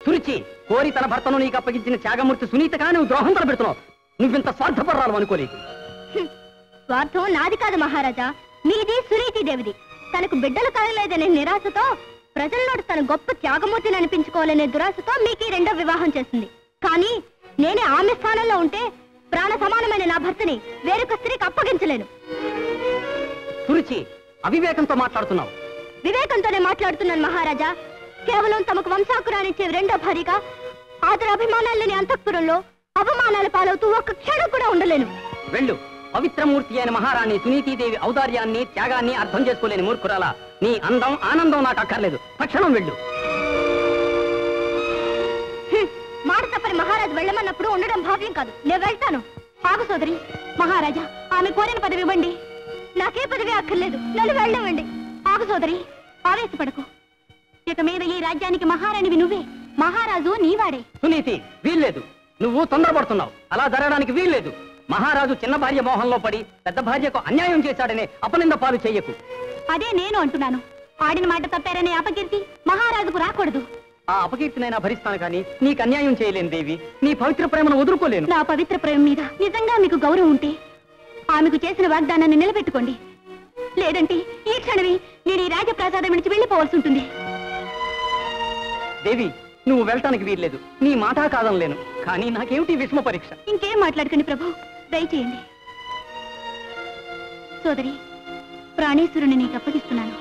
సురుచి కోరి తన భర్తను నీకు అప్పగించిన త్యాగమూర్తి సునీతగా నువ్వు ద్రోహం తలపెడుతున్నావు. నువ్వింత స్వార్థపరాలు అనుకోలేదు. స్వార్థం నాది కాదు మహారాజా, మీది సునీతిదేవిది. తనకు బిడ్డలు కలలేదనే నిరాశతో ప్రజల్లో తన గొప్ప త్యాగమూర్తిని అనిపించుకోవాలనే దురాశతో మీకు రెండో వివాహం చేసింది. కానీ నేనే ఆమె స్థానంలో ఉంటే ప్రాణ సమానమైన నా భర్తని వేరొక స్త్రీకి అప్పగించలేను. సురుచి అవివేకంతో మాట్లాడుతున్నావు. వివేకంతోనే మాట్లాడుతున్నాను మహారాజా. కేవలం తమకు వంశాకురానిచ్చే రెండో భార్యగా ఆదర అభిమానాలని అంతఃపురంలో అవమానాల పాలవుతూ ఒక్క క్షణం కూడా ఉండలేను. వెళ్ళు. పవిత్రమూర్తి అయిన మహారాణి సునీతిదేవి ఔదార్యాన్ని త్యాగాన్ని అర్థం చేసుకోలేని మూర్ఖురాలా. నీ అందం ఆనందం నాకు అక్కర్లేదు. తక్షణం వెళ్ళు. మాట తప్పని మహారాజు వెళ్ళమన్నప్పుడు ఉండడం భావ్యం కాదు. నేను వెళ్తాను. ఆగు సోదరి. మహారాజా, ఆమె కోరిన పదవి ఇవ్వండి. నాకే పదవి అక్కర్లేదు, నన్ను వెళ్ళనివ్వండి. ఆగు సోదరి, ఆవేశపడకు. ఇక మీద ఈ రాజ్యానికి మహారాణివి నువ్వే, మహారాజు నీవాడే. సునీతి, వీల్లేదు. నువ్వు తొందరపడుతున్నావు. అలా జరగడానికి వీల్లేదు. మహారాజు చిన్న భార్య మోహంలో పడి పెద్ద భార్యకు అన్యాయం చేశాడనే అపనింద పాలు చెయ్యకు. అదే నేను అంటున్నాను. ఆడిన మాట తప్పారనే అపకీర్తి మహారాజుకు రాకూడదు. ఆ అపకీర్తినైనా భరిస్తాను కానీ నీకు అన్యాయం చేయలేను దేవి. నీ పవిత్ర ప్రేమను వదులుకోలేను. నా పవిత్ర ప్రేమ మీద నిజంగా మీకు గౌరవం ఉంటే ఆమెకు చేసిన వాగ్దానాన్ని నిలబెట్టుకోండి. లేదంటే ఈ క్షణమే నేను ఈ రాజప్రాసాదం విడిచి వెళ్ళిపోవాల్సి ఉంటుంది. దేవి, నువ్వు వెళ్ళటానికి వీల్లేదు. నీ మాట కాదనలేను. కానీ నాకేమిటి విషమ పరీక్ష? ఇంకేం మాట్లాడకండి ప్రభు, దయచేయండి. సోదరి, ప్రాణేశ్వరుని నీకు అప్పగిస్తున్నాను.